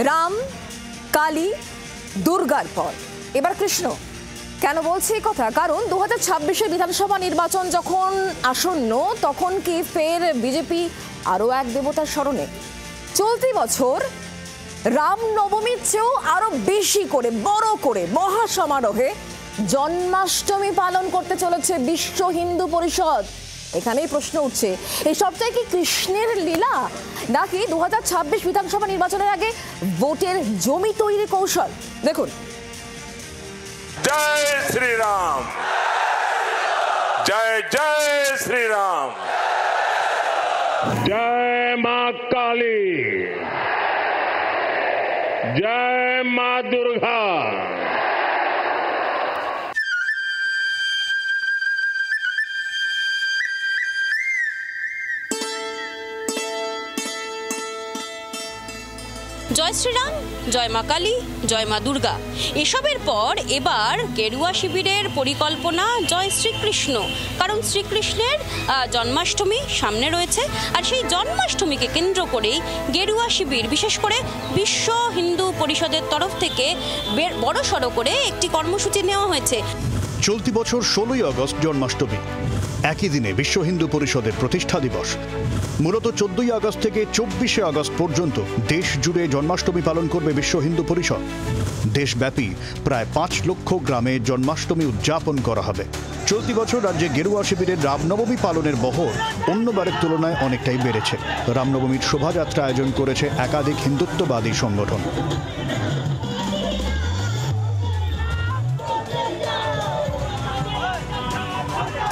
রাম, কালী, দুর্গার পর এবার কৃষ্ণ। কেন বলছি এই কথা? কারণ 2026-এর বিধানসভা নির্বাচন যখন আসন্ন, তখন কি ফের বিজেপি আরো এক দেবতার স্মরণে? চলতি বছর রাম নবমীর চেয়েও আরো বেশি করে, বড় করে, মহা সমারোহে জন্মাষ্টমী পালন করতে চলেছে বিশ্ব হিন্দু পরিষদ। এখানেই প্রশ্ন উঠছে, এই সবটাই কি কৃষ্ণের লীলা, নাকি 2026 বিধানসভা নির্বাচনের আগে ভোটের জমি তৈরির কৌশল? দেখুন। জয় শ্রীরাম, জয় জয় শ্রীরাম, जय मां काली, जय मां दुर्गा। জয় শ্রীরাম, জয় মা কালী, জয় মা দুর্গা। এসবের পর এবার গেরুয়া শিবিরের পরিকল্পনা জয় শ্রীকৃষ্ণ। কারণ শ্রীকৃষ্ণের জন্মাষ্টমী সামনে রয়েছে, আর সেই জন্মাষ্টমীকে কেন্দ্র করেই গেরুয়া শিবির, বিশেষ করে বিশ্ব হিন্দু পরিষদের তরফ থেকে বড়সড় করে একটি কর্মসূচি নেওয়া হয়েছে। চলতি বছর 16ই আগস্ট জন্মাষ্টমী, একই দিনে বিশ্ব হিন্দু পরিষদের প্রতিষ্ঠা দিবস। মূলত 14ই আগস্ট থেকে 24শে আগস্ট পর্যন্ত দেশ জুড়ে জন্মাষ্টমী পালন করবে বিশ্ব হিন্দু পরিষদ। দেশব্যাপী প্রায় 5 লক্ষ গ্রামে জন্মাষ্টমী উদযাপন করা হবে। চলতি বছর রাজ্যে গেরুয়া শিবিরের রামনবমী পালনের বহর অন্যবারের তুলনায় অনেকটাই বেড়েছে। রামনবমীর শোভাযাত্রা আয়োজন করেছে একাধিক হিন্দুত্ববাদী সংগঠন।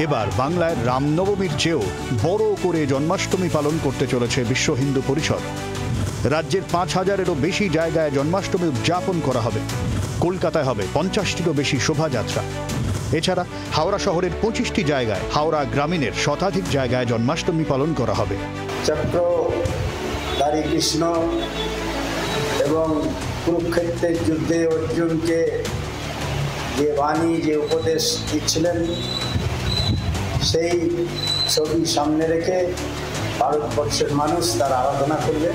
এবার বাংলায় রামনবমীর চেয়েও বড় করে জন্মাষ্টমী পালন করতে চলেছে বিশ্ব হিন্দু পরিষদ। রাজ্যের 5000-এরও বেশি জায়গায় জন্মাষ্টমী উদযাপন করা হবে। কলকাতায় হবে 50টিরও বেশি শোভাযাত্রা। এছাড়া হাওড়া শহরের 25টি জায়গায়, হাওড়া গ্রামীণের শতাধিক জায়গায় জন্মাষ্টমী পালন করা হবে। চক্রধারী কৃষ্ণ এবং কুরুক্ষেত্রের যুদ্ধে অর্জুনকে যে বাণী, যে উপদেশ দিচ্ছিলেন, সেই ছবি সামনে রেখে ভারতবর্ষের মানুষ তার আরাধনা করবে।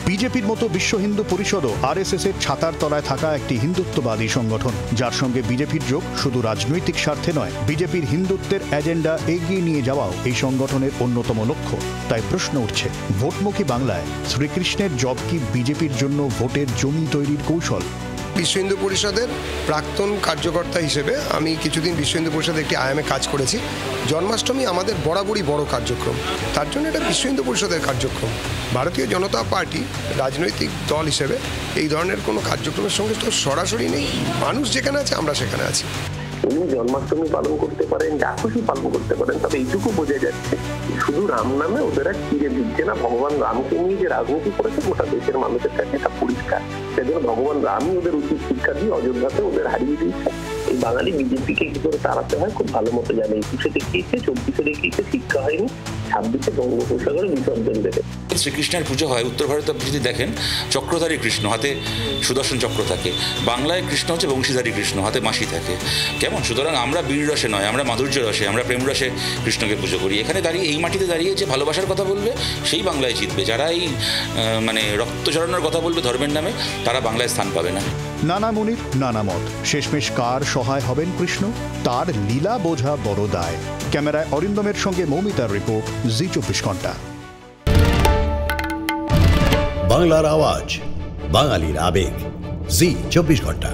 বিজেপির মতো বিশ্ব হিন্দু পরিষদও আরএসএস-এর ছাতার তলায় থাকা একটি হিন্দুত্ববাদী সংগঠন, যার সঙ্গে বিজেপির যোগ শুধু রাজনৈতিক স্বার্থে নয়, বিজেপির হিন্দুত্বের এজেন্ডা এগিয়ে নিয়ে যাওয়াও এই সংগঠনের অন্যতম লক্ষ্য। তাই প্রশ্ন উঠছে, ভোটমুখী বাংলায় শ্রীকৃষ্ণের জব কি বিজেপির জন্য ভোটের জমি তৈরির কৌশল? বিশ্ব হিন্দু পরিষদের প্রাক্তন কার্যকর্তা হিসেবে আমি কিছুদিন বিশ্ব হিন্দু পরিষদের একটি আয়ামে কাজ করেছি। জন্মাষ্টমী আমাদের বরাবরই বড় কার্যক্রম, তার জন্য এটা বিশ্ব হিন্দু পরিষদের কার্যক্রম। ভারতীয় জনতা পার্টি রাজনৈতিক দল হিসেবে এই ধরনের কোনো কার্যক্রমের সঙ্গে তো সরাসরি নেই। মানুষ যেখানে আছে, আমরা সেখানে আছি। উনি জন্মাষ্টমী পালন করতে পারেন, যা খুশি পালন করতে পারেন, তবে এইটুকু বোঝা যাচ্ছে শুধু রাম নামে ওদের আর ফিরে দিচ্ছে না। ভগবান রামকে নিয়ে যে রাজনীতি করেছে গোটা দেশের মানুষের কাছে এটা পরিষ্কার। সেজন্য ভগবান রামই ওদের উচিত শিক্ষা দিয়ে অযোধ্যাতে ওদের হারিয়ে দিয়েছে। এই বাঙালি বিজেপিকে কি করে তাড়াতে হয় খুব ভালো মতো জানে। 21-এ দেখিয়েছে, 24-এ দেখিয়েছে, শিক্ষা হয়নি, 26-এ বঙ্গোপসাগরে বিসর্জন দেবে। শ্রীকৃষ্ণের পুজো হয় উত্তর ভারতে, আপনি যদি দেখেন চক্রধারী কৃষ্ণ, হাতে সুদর্শন চক্র থাকে। বাংলায় কৃষ্ণ হচ্ছে বংশীধারী কৃষ্ণ, হাতে মাসি থাকে। কেমন? সুতরাং আমরা বীর রসে নয়, আমরা মাধুর্য রসে, আমরা প্রেম রসে কৃষ্ণকে পুজো করি। এখানে দাঁড়িয়ে, এই মাটিতে দাঁড়িয়ে যে ভালোবাসার কথা বলবে সেই বাংলায় জিতবে। যারা এই রক্ত ঝরানোর কথা বলবে ধর্মের নামে, তারা বাংলায় স্থান পাবে না। নানা মুনির নানা মত, শেষমেশ কার সহায় হবেন কৃষ্ণ, তার লীলা বোঝা বড় দায়। ক্যামেরায় অরিন্দমের সঙ্গে মৌমিতার রিপোর্ট, জি 24 ঘন্টা। বাংলার আওয়াজ, বাঙালির আবেগ, জি 24 ঘন্টা।